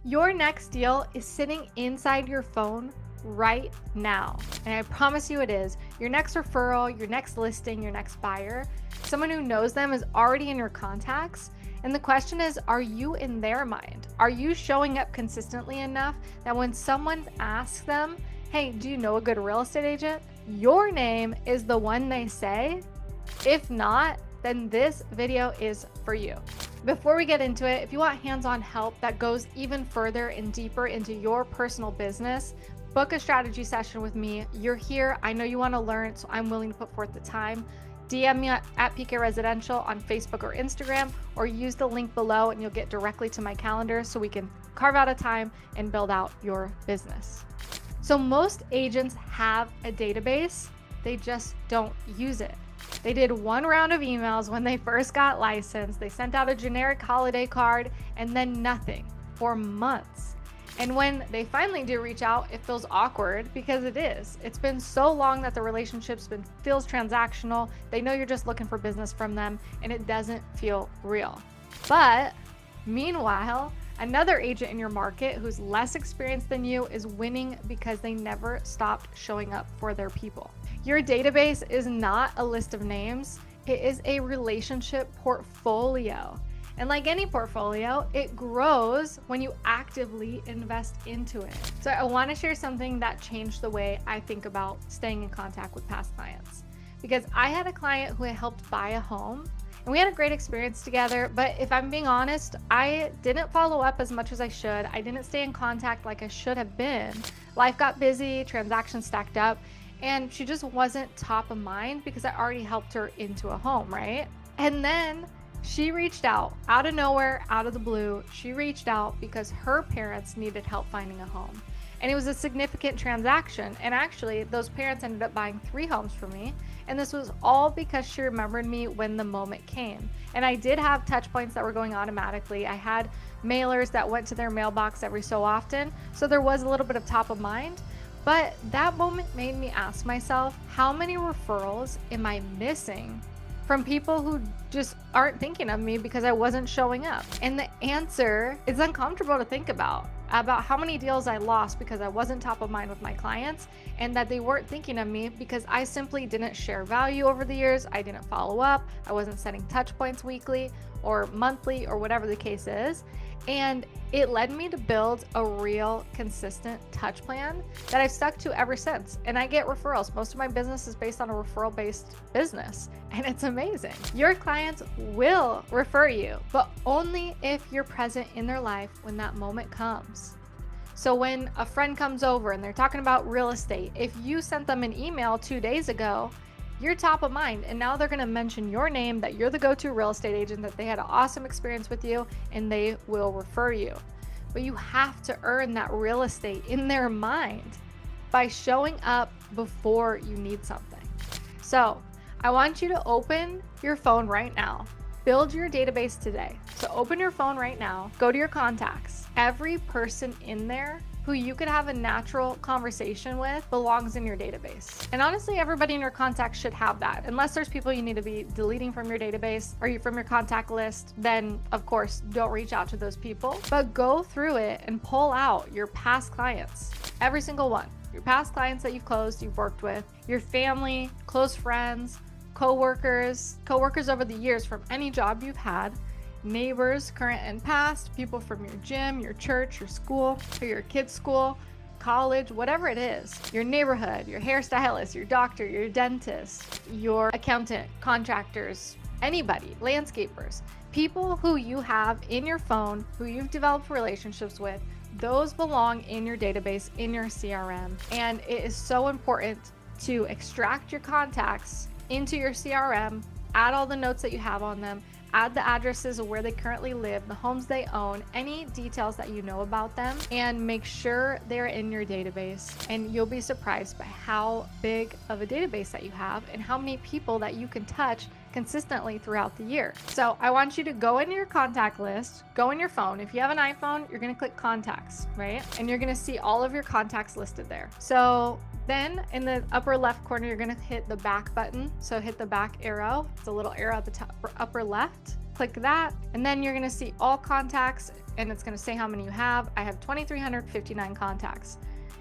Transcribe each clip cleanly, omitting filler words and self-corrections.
Your next deal is sitting inside your phone right now. And I promise you it is. Your next referral, your next listing, your next buyer, someone who knows them is already in your contacts. And the question is, are you in their mind? Are you showing up consistently enough that when someone asks them, hey, do you know a good real estate agent? Your name is the one they say? If not, then this video is for you. Before we get into it, if you want hands-on help that goes even further and deeper into your personal business, book a strategy session with me. You're here. I know you want to learn, so I'm willing to put forth the time. DM me at PK Residential on Facebook or Instagram, or use the link below and you'll get directly to my calendar so we can carve out a time and build out your business. So most agents have a database, they just don't use it. They did one round of emails when they first got licensed. They sent out a generic holiday card and then nothing for months. And when they finally do reach out, it feels awkward because it is. It's been so long that the relationship's feels transactional. They know you're just looking for business from them and it doesn't feel real. But meanwhile, another agent in your market who's less experienced than you is winning because they never stopped showing up for their people. Your database is not a list of names. It is a relationship portfolio. And like any portfolio, it grows when you actively invest into it. So I want to share something that changed the way I think about staying in contact with past clients. Because I had a client who had helped buy a home and we had a great experience together. But if I'm being honest, I didn't follow up as much as I should. I didn't stay in contact like I should have been. Life got busy, transactions stacked up, and she just wasn't top of mind because I already helped her into a home, right? And then she reached out of nowhere, out of the blue. She reached out because her parents needed help finding a home. And it was a significant transaction. And actually, those parents ended up buying 3 homes from me. And this was all because she remembered me when the moment came. And I did have touch points that were going automatically. I had mailers that went to their mailbox every so often. So there was a little bit of top of mind. But that moment made me ask myself, how many referrals am I missing from people who just aren't thinking of me because I wasn't showing up? And the answer is uncomfortable to think about how many deals I lost because I wasn't top of mind with my clients and that they weren't thinking of me because I simply didn't share value over the years. I didn't follow up. I wasn't setting touch points weekly or monthly or whatever the case is. And it led me to build a real consistent touch plan that I've stuck to ever since. And I get referrals. Most of my business is based on a referral-based business, and it's amazing. Your clients will refer you, but only if you're present in their life when that moment comes. So when a friend comes over and they're talking about real estate, if you sent them an email 2 days ago, you're top of mind, and now they're going to mention your name, that you're the go-to real estate agent, that they had an awesome experience with you, and they will refer you. But you have to earn that real estate in their mind by showing up before you need something. So I want you to open your phone right now. Build your database today. So open your phone right now, go to your contacts. Every person in there who you could have a natural conversation with belongs in your database. And honestly, everybody in your contacts should have that. Unless there's people you need to be deleting from your database or from your contact list, then of course, don't reach out to those people. But go through it and pull out your past clients, every single one. Your past clients that you've closed, you've worked with, your family, close friends, coworkers over the years from any job you've had, neighbors, current and past, people from your gym, your church, your school, or your kids' school, college, whatever it is, your neighborhood, your hairstylist, your doctor, your dentist, your accountant, contractors, anybody, landscapers, people who you have in your phone, who you've developed relationships with, those belong in your database, in your CRM. And it is so important to extract your contacts into your CRM, add all the notes that you have on them, add the addresses of where they currently live, the homes they own, any details that you know about them, and make sure they're in your database. And you'll be surprised by how big of a database that you have and how many people that you can touch consistently throughout the year. So I want you to go into your contact list, go in your phone. If you have an iPhone, you're going to click contacts, right? And you're going to see all of your contacts listed there. So then in the upper left corner, you're going to hit the back button. So hit the back arrow. It's a little arrow at the top, upper left. click that, and then you're gonna see all contacts, and it's gonna say how many you have. I have 2,359 contacts.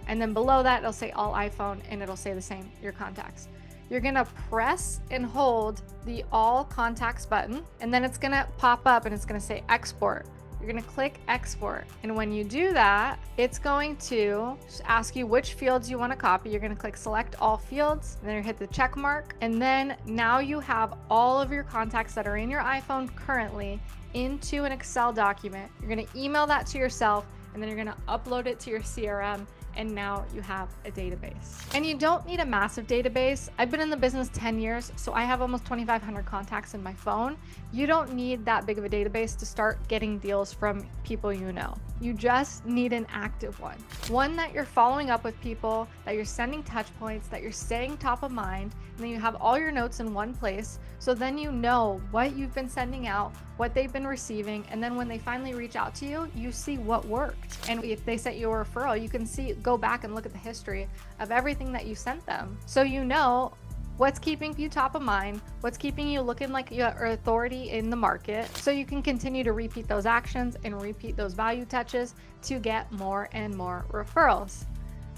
And then below that, it'll say all iPhone, and it'll say the same, your contacts. You're gonna press and hold the all contacts button, and then it's gonna pop up and it's gonna say export. You're gonna click export. And when you do that, it's going to ask you which fields you wanna copy. You're gonna click select all fields, and then you hit the check mark. And then now you have all of your contacts that are in your iPhone currently into an Excel document. You're gonna email that to yourself, and then you're gonna upload it to your CRM. And now you have a database. And you don't need a massive database. I've been in the business 10 years, so I have almost 2,500 contacts in my phone. You don't need that big of a database to start getting deals from people you know. You just need an active one that you're following up with people, that you're sending touch points, that you're staying top of mind, and then you have all your notes in one place. So then you know what you've been sending out, what they've been receiving, and then when they finally reach out to you, you see what worked. And if they sent you a referral, you can go back and look at the history of everything that you sent them. So you know what's keeping you top of mind, what's keeping you looking like your authority in the market, so you can continue to repeat those actions and repeat those value touches to get more and more referrals.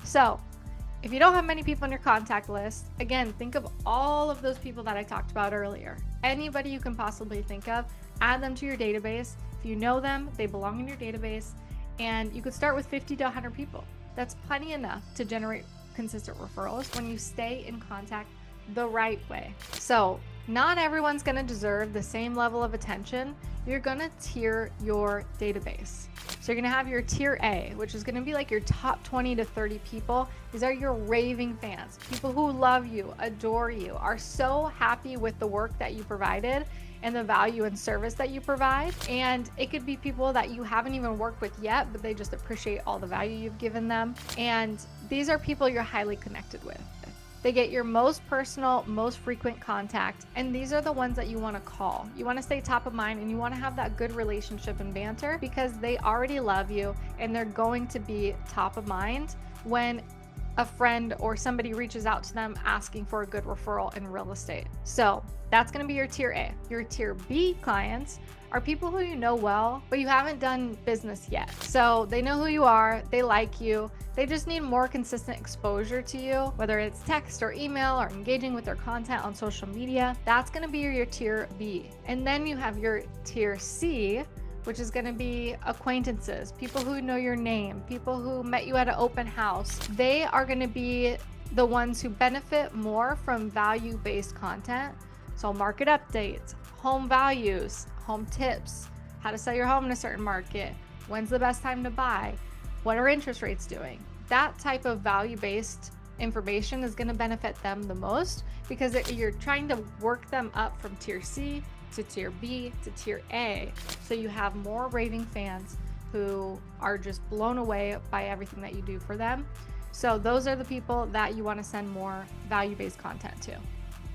So if you don't have many people on your contact list, again, think of all of those people that I talked about earlier. Anybody you can possibly think of, add them to your database. If you know them, they belong in your database, and you could start with 50 to 100 people. That's plenty enough to generate consistent referrals when you stay in contact the right way. So not everyone's gonna deserve the same level of attention. You're gonna tier your database. So you're gonna have your tier A, which is gonna be like your top 20 to 30 people. These are your raving fans, people who love you, adore you, are so happy with the work that you provided and the value and service that you provide. And it could be people that you haven't even worked with yet, but they just appreciate all the value you've given them. And these are people you're highly connected with. They get your most personal, most frequent contact, and these are the ones that you want to call. You want to stay top of mind, and you want to have that good relationship and banter because they already love you, and they're going to be top of mind when a friend or somebody reaches out to them asking for a good referral in real estate. So that's going to be your tier A. Your tier B clients are people who you know well, but you haven't done business yet. So they know who you are, they like you, they just need more consistent exposure to you, whether it's text or email or engaging with their content on social media. That's gonna be your tier B. And then you have your tier C, which is gonna be acquaintances, people who know your name, people who met you at an open house. They are gonna be the ones who benefit more from value-based content. So market updates, home values, home tips, how to sell your home in a certain market, when's the best time to buy, what are interest rates doing? That type of value-based information is going to benefit them the most because you're trying to work them up from tier C to tier B to tier A. So you have more raving fans who are just blown away by everything that you do for them. So those are the people that you want to send more value-based content to.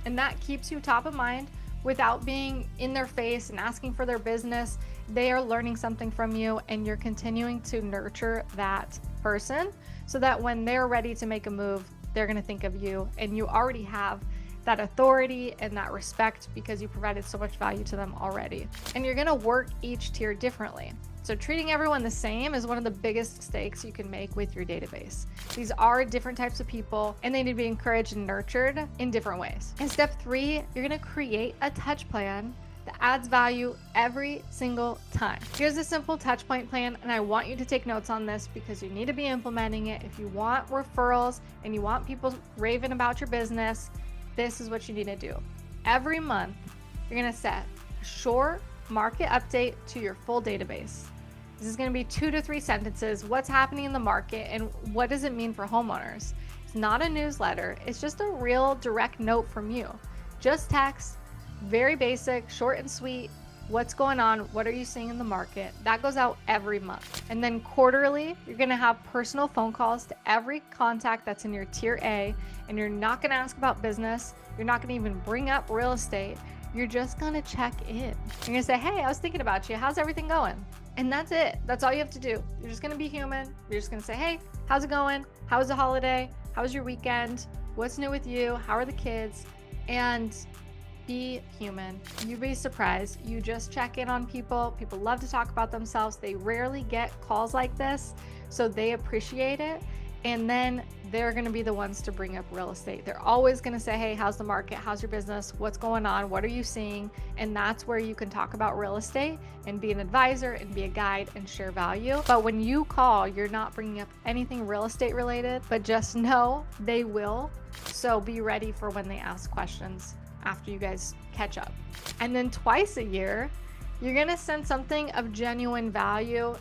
And that keeps you top of mind without being in their face and asking for their business. They are learning something from you, and you're continuing to nurture that person so that when they're ready to make a move, they're going to think of you, and you already have that authority and that respect because you provided so much value to them already. And you're going to work each tier differently. So treating everyone the same is one of the biggest mistakes you can make with your database. These are different types of people, and they need to be encouraged and nurtured in different ways. In step 3, you're gonna create a touch plan that adds value every single time. Here's a simple touch point plan, and I want you to take notes on this because you need to be implementing it. If you want referrals and you want people raving about your business, this is what you need to do. Every month, you're gonna set a short market update to your full database. This is going to be 2 to 3 sentences. What's happening in the market and what does it mean for homeowners? It's not a newsletter. It's just a real direct note from you. Just text, very basic, short and sweet. What's going on? What are you seeing in the market? That goes out every month. And then quarterly, you're going to have personal phone calls to every contact that's in your tier A, and you're not going to ask about business. You're not going to even bring up real estate. You're just going to check in. You're going to say, hey, I was thinking about you. How's everything going? And that's it. That's all you have to do. You're just going to be human. You're just going to say, hey, how's it going? How was the holiday? How was your weekend? What's new with you? How are the kids? And Be human. You'd be surprised. You just check in on people. People love to talk about themselves. They rarely get calls like this, so they appreciate it. And then they're going to be the ones to bring up real estate. They're always going to say, hey, how's the market? How's your business? What's going on? What are you seeing? And that's where you can talk about real estate and be an advisor and be a guide and share value. But when you call, you're not bringing up anything real estate related, but just know they will. So be ready for when they ask questions after you guys catch up. And then twice a year, you're going to send something of genuine value.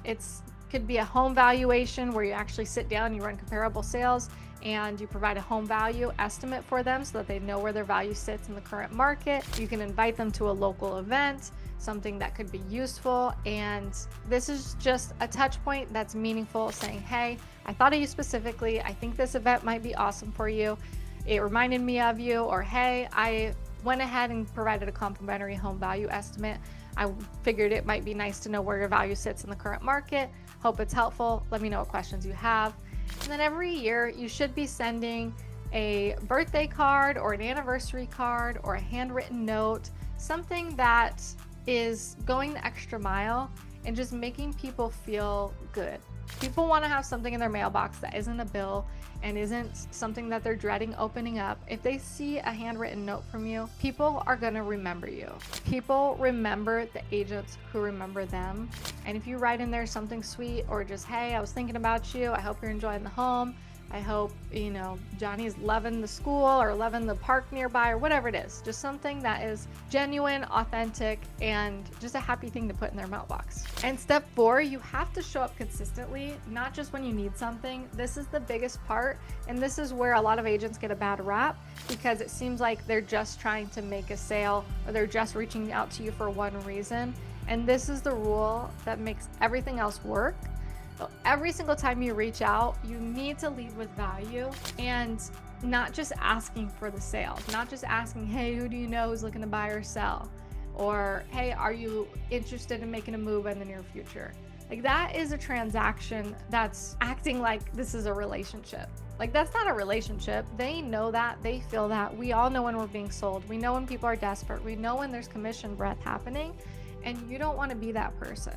Could be a home valuation where you actually sit down, you run comparable sales, and you provide a home value estimate for them so that they know where their value sits in the current market. You can invite them to a local event, something that could be useful. And this is just a touch point that's meaningful, saying, hey, I thought of you specifically. I think this event might be awesome for you. It reminded me of you. Or, hey, I went ahead and provided a complimentary home value estimate. I figured it might be nice to know where your value sits in the current market. Hope it's helpful. Let me know what questions you have. And then every year you should be sending a birthday card or an anniversary card or a handwritten note, something that is going the extra mile and just making people feel good. People want to have something in their mailbox that isn't a bill and isn't something that they're dreading opening up. If they see a handwritten note from you, people are going to remember you. People remember the agents who remember them. And if you write in there something sweet, or just, hey, I was thinking about you. I hope you're enjoying the home. I hope, Johnny's loving the school or loving the park nearby, or whatever it is. Just something that is genuine, authentic, and just a happy thing to put in their mailbox. And step 4, you have to show up consistently, not just when you need something. This is the biggest part. And this is where a lot of agents get a bad rap, because it seems like they're just trying to make a sale, or they're just reaching out to you for one reason. And this is the rule that makes everything else work. So every single time you reach out, you need to lead with value, and not just asking for the sale, not just asking, hey, who do you know who's looking to buy or sell? Or, hey, are you interested in making a move in the near future? Like, that is a transaction that's acting like this is a relationship. Like, that's not a relationship. They know that, they feel that. We all know when we're being sold. We know when people are desperate. We know when there's commission breath happening, and you don't want to be that person.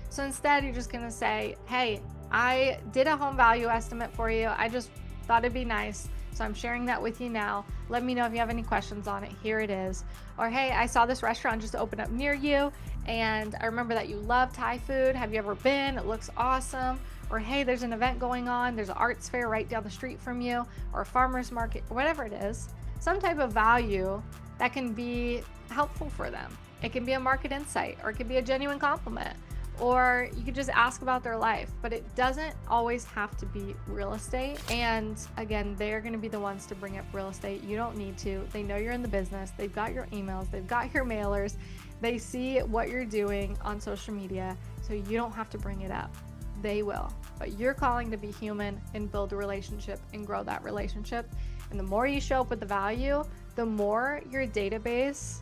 So instead, you're just going to say, hey, I did a home value estimate for you. I just thought it'd be nice, so I'm sharing that with you now. Let me know if you have any questions on it. Here it is. Or, hey, I saw this restaurant just open up near you, and I remember that you love Thai food. Have you ever been? It looks awesome. Or, hey, there's an event going on. There's an arts fair right down the street from you, or a farmer's market, or whatever it is. Some type of value that can be helpful for them. It can be a market insight, or it could be a genuine compliment. Or you could just ask about their life, but it doesn't always have to be real estate. And again, they're going to be the ones to bring up real estate. You don't need to. They know you're in the business. They've got your emails. They've got your mailers. They see what you're doing on social media, so you don't have to bring it up. They will. But you're calling to be human and build a relationship and grow that relationship. And the more you show up with the value, the more your database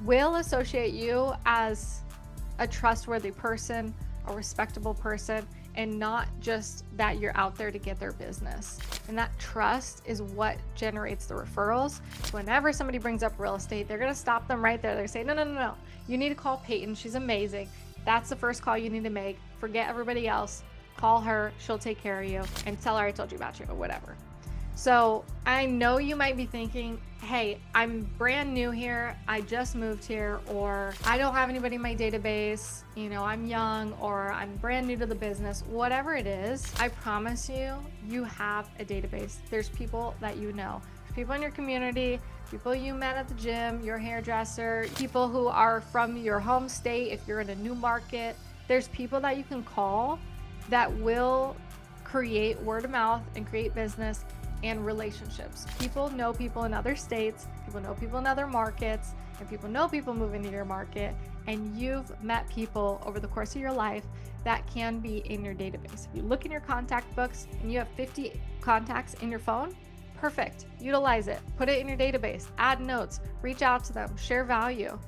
will associate you as a trustworthy person, a respectable person, and not just that you're out there to get their business. And that trust is what generates the referrals. So whenever somebody brings up real estate, they're going to stop them right there. They're saying, no. You need to call Payton. She's amazing. That's the first call you need to make. Forget everybody else. Call her. She'll take care of you, and tell her I told you about you, or whatever. So I know you might be thinking, hey, I'm brand new here. I just moved here, or I don't have anybody in my database. I'm young, or I'm brand new to the business. Whatever it is, I promise you, you have a database. There's people that you know. There's people in your community, people you met at the gym, your hairdresser, people who are from your home state if you're in a new market. There's people that you can call that will create word of mouth and create business and relationships. People know people in other states, people know people in other markets, and people know people moving to your market, and you've met people over the course of your life that can be in your database. If you look in your contact books and you have 50 contacts in your phone, perfect. Utilize it. Put it in your database. Add notes. Reach out to them. Share value.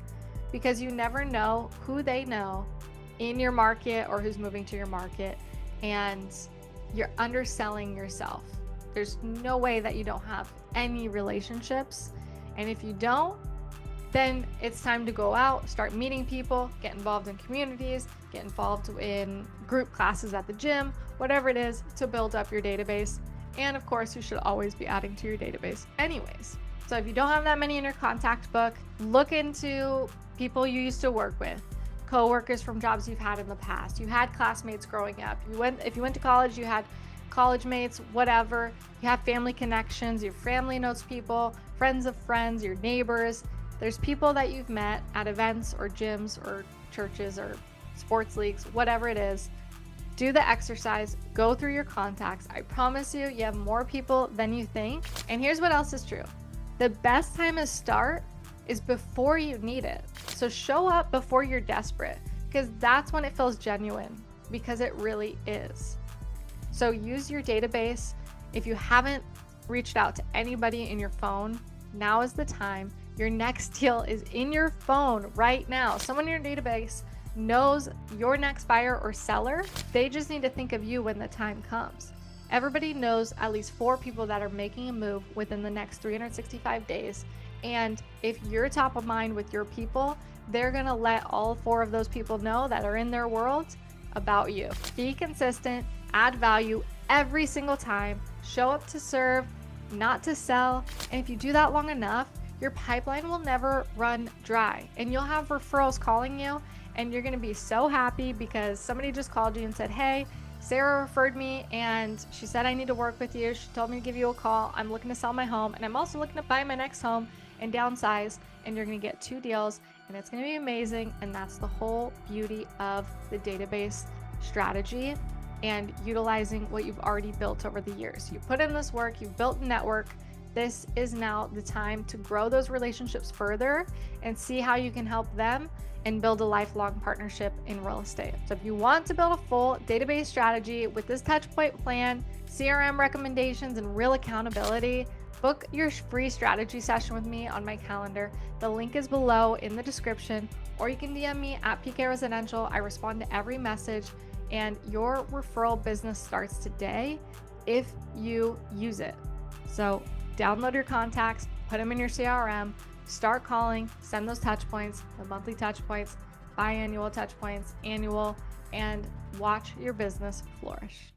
Because you never know who they know in your market or who's moving to your market, and you're underselling yourself. There's no way that you don't have any relationships. And if you don't, Then it's time to go out, start meeting people, get involved in communities, get involved in group classes at the gym, whatever it is to build up your database. And of course, you should always be adding to your database anyways. So if you don't have that many in your contact book, look into people you used to work with, coworkers from jobs you've had in the past. You had classmates growing up. If you went to college, you had college mates, whatever. You have family connections, your family knows people, friends of friends, your neighbors. There's people that you've met at events or gyms or churches or sports leagues, whatever it is. Do the exercise, go through your contacts. I promise you, you have more people than you think. And here's what else is true. The best time to start is before you need it. So show up before you're desperate, because that's when it feels genuine, because it really is. So use your database. If you haven't reached out to anybody in your phone, now is the time. Your next deal is in your phone right now. Someone in your database knows your next buyer or seller. They just need to think of you when the time comes. Everybody knows at least 4 people that are making a move within the next 365 days. And if you're top of mind with your people, they're gonna let all 4 of those people know that are in their world about you. Be consistent, add value every single time, show up to serve, not to sell. And if you do that long enough, your pipeline will never run dry, and you'll have referrals calling you, and you're gonna be so happy because somebody just called you and said, hey, Sarah referred me and she said I need to work with you. She told me to give you a call. I'm looking to sell my home, and I'm also looking to buy my next home and downsize, and you're gonna get 2 deals, and it's gonna be amazing. And that's the whole beauty of the database strategy and utilizing what you've already built over the years. You put in this work, you've built a network. This is now the time to grow those relationships further and see how you can help them and build a lifelong partnership in real estate. So if you want to build a full database strategy with this touchpoint plan, CRM recommendations, and real accountability, book your free strategy session with me on my calendar. The link is below in the description, or you can DM me at PK Residential. I respond to every message, and your referral business starts today if you use it. So download your contacts, put them in your CRM, start calling, send those touch points, the monthly touch points, biannual touch points, annual, and watch your business flourish.